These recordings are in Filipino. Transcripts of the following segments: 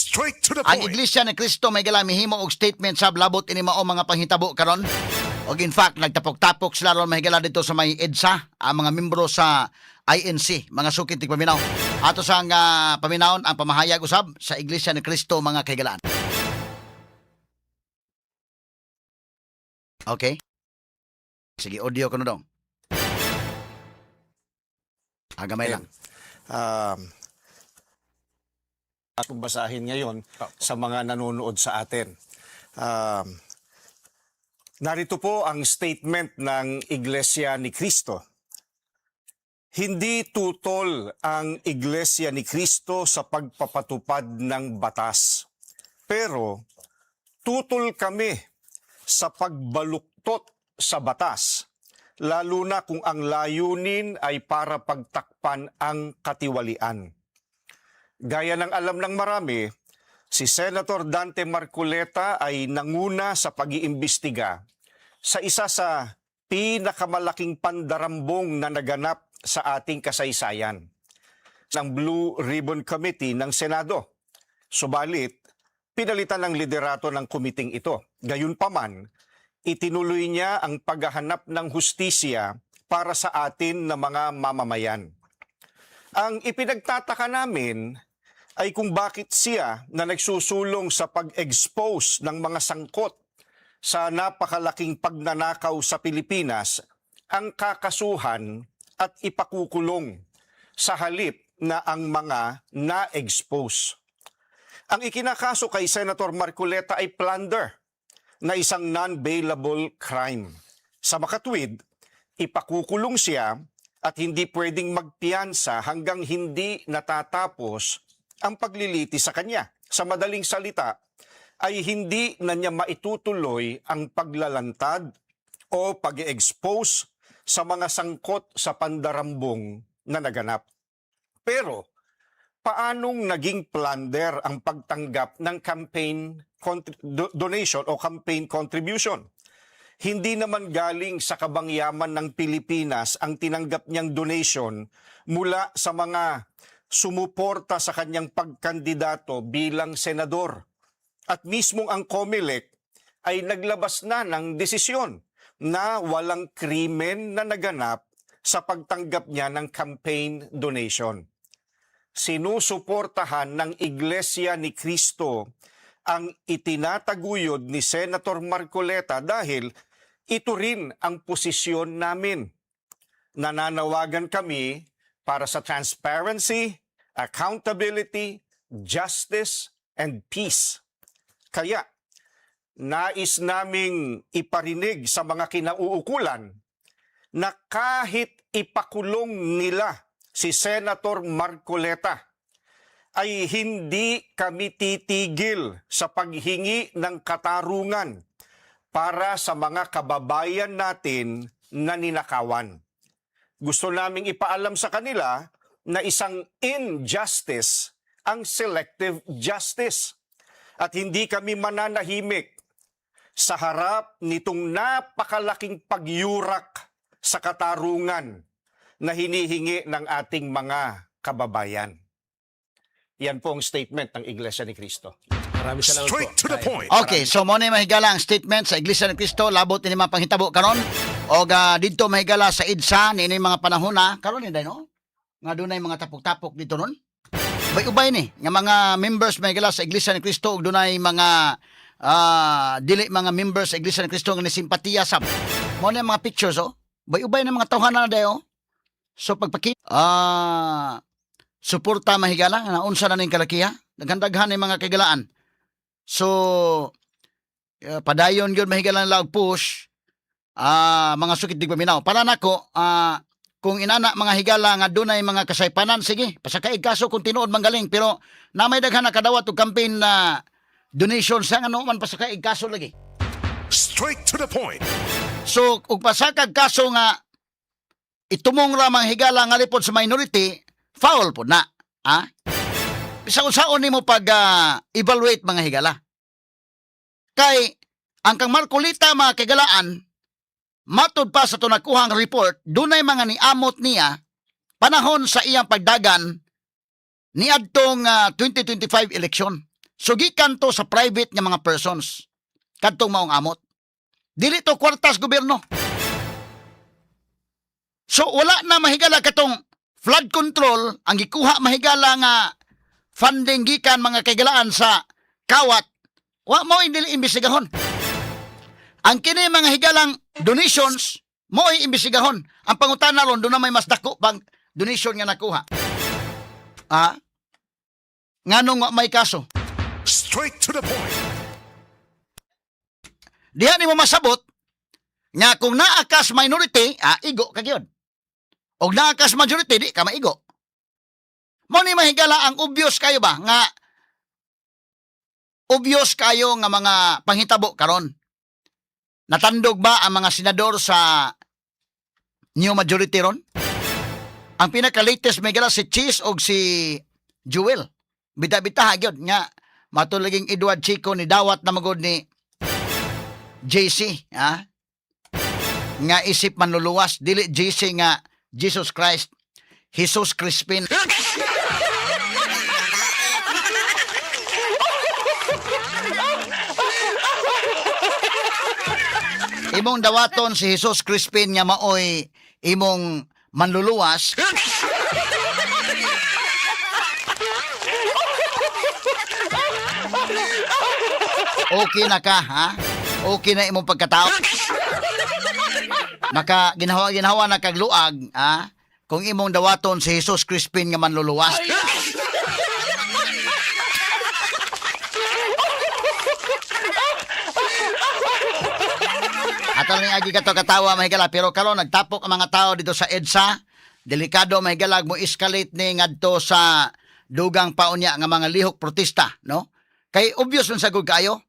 Straight to the Ang point. Iglesia ni Cristo may gala mihimo og statement sa labot ini mao mga panghitabo karon. Og in fact nagtapok-tapok sila ron mahigala dito sa may EDSA, ang mga membro sa INC, mga sukit tig paminaw. Ato sa paminawon ang pamahayag usab sa Iglesia ni Cristo mga kahigalaan. Okay? Sige, audio ko na dong. Gamay lang. Atong basahin ngayon sa mga nanonood sa atin. Narito po ang statement ng Iglesia ni Cristo. Hindi tutol ang Iglesia ni Cristo sa pagpapatupad ng batas. Pero tutol kami sa pagbaluktot sa batas, lalo na kung ang layunin ay para pagtakpan ang katiwalian. Gaya ng alam ng marami, si Senator Dante Marcoleta ay nanguna sa pag-iimbestiga sa isa sa pinakamalaking pandarambong na naganap sa ating kasaysayan, ng Blue Ribbon Committee ng Senado. Subalit, pinalitan ng liderato ng komiting ito. Gayunpaman, itinuloy niya ang paghahanap ng hustisya para sa atin na mga mamamayan. Ang ipinagtataka namin ay kung bakit siya na nagsusulong sa pag-expose ng mga sangkot sa napakalaking pagnanakaw sa Pilipinas ang kakasuhan at ipakukulong sa halip na ang mga na-expose. Ang ikinakaso kay Senator Marcoleta ay plunder na isang non-bailable crime. Sa makatwid, ipakukulong siya at hindi pwedeng magpiyansa hanggang hindi natatapos ang paglilitis sa kanya. Sa madaling salita, ay hindi na niya maitutuloy ang paglalantad o pag-expose sa mga sangkot sa pandarambong na naganap. Pero, paanong naging plunder ang pagtanggap ng campaign donation o campaign contribution? Hindi naman galing sa kabangyaman ng Pilipinas ang tinanggap niyang donation mula sa mga sumuporta sa kanyang pagkandidato bilang senador. At mismong ang COMELEC ay naglabas na ng desisyon na walang krimen na naganap sa pagtanggap niya ng campaign donation. Sinusuportahan ng Iglesia ni Cristo ang itinataguyod ni Senator Marcoleta dahil ito rin ang posisyon namin. Nananawagan kami para sa transparency, accountability, justice, and peace. Kaya, nais naming iparinig sa mga kinauukulan na kahit ipakulong nila si Senator Marcoleta, ay hindi kami titigil sa paghingi ng katarungan para sa mga kababayan natin na ninakawan. Gusto naming ipaalam sa kanila na isang injustice ang selective justice. At hindi kami mananahimik sa harap nitong napakalaking pagyurak sa katarungan na hinihingi ng ating mga kababayan. Yan po ang statement ng Iglesia ni Cristo. Maraming salamat Straight po. to the point. Okay, so mo na mahigala ang statement sa Iglesia ni Cristo, labot ini mga panghitabo karon. Og dito mahigala sa EDSA ni mga panahon na karon ni no? Nga dunay mga tapok-tapok dito ron. Ubay ni nga mga members mahigala sa Iglesia ni Cristo ug dunay mga dili mga members sa Iglesia ni Cristo nga simpatiya sab. Mo na mga pictures ubay na mga tawhanan na dayo. So pagpakita suporta mahigala na unsa na ning kalakiha, daghan-daghan ni mga kahigalaan. So padayon gyud mahigala nila og push mga sukit dig paminaw. Para nako kung inana mga higala nga dunay mga kasaypanan, sige, pasakaig kaso kung tinuod manggaling. Pero na may daghan na kadawat og campaign na donation sa ano man pasakaig kaso lagi. Straight to the point. So, ug pasakag kaso nga itumong ra mga higala nga lipod sa minority, foul po na. Sa-usaon nimo pag evaluate mga higala. Kay ang kang Marcoleta mga kagalaan, matud pa sa tunakuhang report, dunay mga niamot niya panahon sa iyang pagdagan niadtong 2025 election. Sugikan to sa private nga mga persons. Kadtong maong amot. Dili to kwartas gobyerno. So wala na mahigala katong flood control ang gikuha mahigala nga funding gikan mga kagalaan sa kawat. Wa mo indili imbestigahon. Ang kini mga higalang donations mo imbestigahon. Ang pangutana ron do na may mas dako pang donation nga nakuha. Nganong wa may kaso? Straight to the point. Diha ni mo masabot nga kung naakas minority, igo ka gyud. Og naakas majority, di ka maigo. Mo ni mahigala ang obvious kayo ba nga obvious kayo nga mga panghitabo karon. Natandog ba ang mga senador sa new majority ron? Ang pinaka-latest may gala si Cheese o si Jewel. Bita-bita gyud nga matulaging Edward Chico ni dawat na magod ni JC, nga isip manluluwas, dili JC nga Jesus Christ, Jesus Crispin. Imong dawaton si Jesus Crispin nga maoy imong manluluwas. Okay na ka, Okay na imong pagkatao. Maka ginawa na kag luag, kung imong dawaton si Jesus Crispin nga manluluwas. Atal ni agi kato katawa mahigala pero karon nagtapok ang mga tao dito sa EDSA. Delikado mahigalag mo escalate ni ngadto sa dugang paunya nga mga lihok protesta, no? Kay obvious man sagud kayo.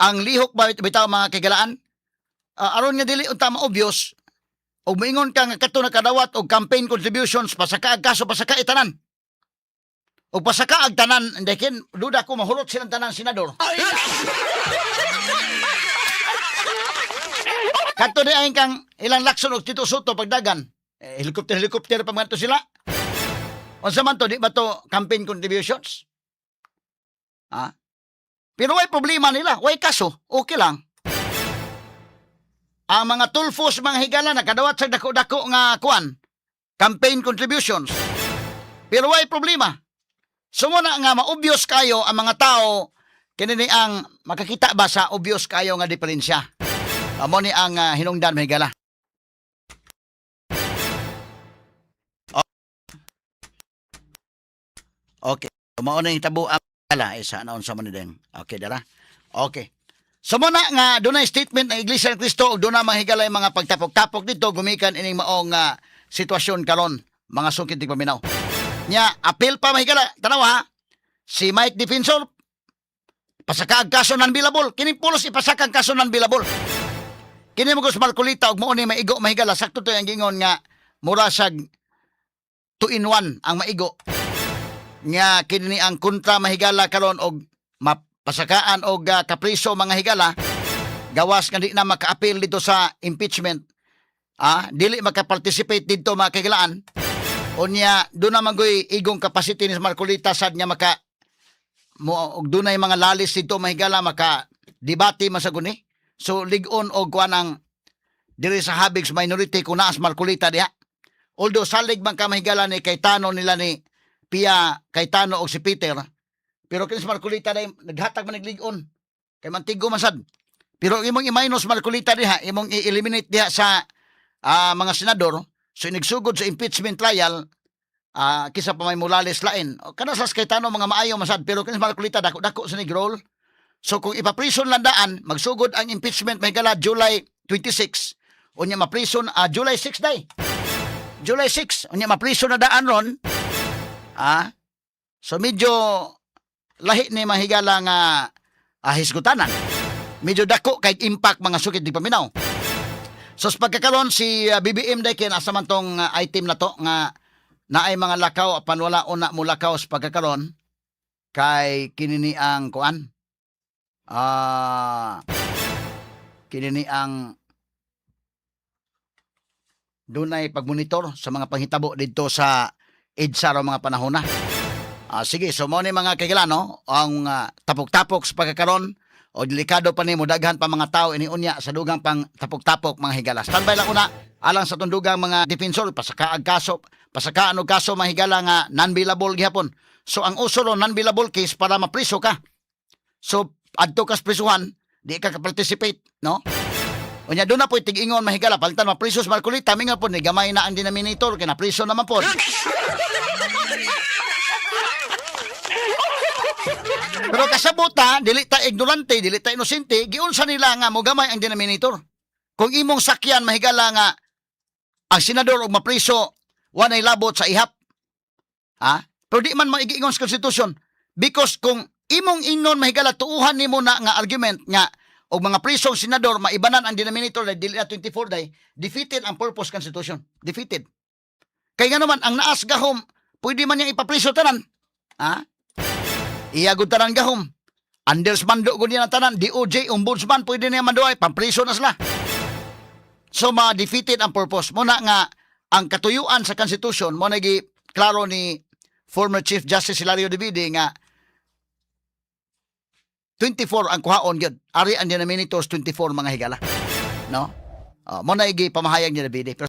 Ang lihok bitaw mga kagalaan, aron nga dili unta ma-obvious, og moingon ka nga kato nakadawat og campaign contributions pasaka ag kaso pasaka itanan. Og pasaka ag tanan, ndekin duda ko mahulot silang tanan senador. Kato di ayon kang ilang lakson og Tito Soto pagdagan. Helicopter pa man to sila. Unsa man to di ba to campaign contributions? Pero way problema nila, way kaso, okay lang. Ang mga tulfos, mga higala, nakadawat sa dako-dako nga kuan, campaign contributions. Pero way problema. Sumuna nga ma-obvious kayo ang mga tao, kinini ang makakita ba sa obvious kayo nga diferensya. Amo ni ang hinungdan, mga higala. Okay. Mao na hitabo ang isa naon sa manideng. Okay, dara. Okay. So muna nga dunay statement ng Iglesia ni Cristo ug dunay mahigalay mga pagtapok-tapok dito gumikan ining maong sitwasyon karon mga sungkit tig paminaw. Nya appeal pa mahigala tanaw ha. Si Mike Defensor pasaka ang kaso non-billable. Kini pulos ipasaka ang kaso non-billable. Kini mo Gus Marcolita ug mao ni maigo mahigala sakto to ang gingon nga mura sag 2-in-1 ang maigo. Nga kini ang kontra mahigala karon og mapasakaan og kapriso mga higala gawas nga di na maka-appeal dito sa impeachment. Dili maka-participate dito mga kahigalaan. Unya do na magoy igong capacity ni Marcolita sad nga maka mo og dunay mga lalis dito mahigala maka debate masaguni. So lig-on og kuanang diri sa Habigs minority kuna as Marcolita diha. Although salig man ka mahigala ni Cayetano nila ni Pia Cayetano og si Peter. Pero kini si Marcolita day naghatag man naglig-on. Kay mantigo masad. Pero imong i-minus Marcolita diha, imong i-eliminate diha sa mga senador. So inagsugod sa impeachment trial, kisa pa may Morales lain. Kana sa Cayetano mga maayo masad, pero kini si Marcolita dako-dako sa nigrol. So kung ipaprison lang daan, magsugod ang impeachment may gala July 26. Unya maprison July 6 day. July 6, unya maprison na daan ron. So medyo lahi ni mahigala nga hisgutanan. Medyo dako kay impact mga sukit di paminaw. So sa pagkakaroon si BBM day kaya nasa man tong item na to nga naay mga lakaw apan wala una mo lakaw sa pagkakaroon kay kinini ang kuan. Kinini ang dunay pagmonitor sa mga panghitabo didto sa EDSA ra mga panahon na. Sige, so mo ni mga kailan, no? Ang tapok-tapok sa pagkakaroon o delikado pa ni mo daghan pa mga tao iniunya sa dugang pang tapok-tapok mga higala. Standby lang una alang sa tundugang mga defensor pasakaag kaso, pasakaan og kaso mga higala nga non-bailable gihapon. So ang uso ro non-bailable case para mapriso ka. So adto kas prisuhan, di ka participate, no? Unya doon na po tig-ingon mahigala palitan mapriso sa Marcolita minga po ni gamay na ang denominator kay na priso naman po. Pero kasabot dili ta ignorante, dili ta inosente, giunsa nila nga mo gamay ang denominator. Kung imong sakyan mahigala nga ang senador og mapriso wanay labot sa ihap. Pero di man maigiingon sa konstitusyon because kung imong ingnon mahigala tuuhan nimo na nga argument nga og mga prisong senador maibanan ang denominator dili na 24 day, defeated ang purpose constitution. Defeated. Kay nga naman ang naas gahom, pwede man yang ipapriso tanan. Iyagod tanan gahom. Anders mando gud yan ang tanan, DOJ, ombudsman, pwede na manduay, pampriso na sila. So ma-defeated ang purpose. Muna nga, ang katuyuan sa Constitution, mo nagi klaro ni former Chief Justice Hilario Divide nga 24 ang kuhaon gyud. Ari ang denominators 24 mga higala. No? Mo nagi pamahayag ni Divide.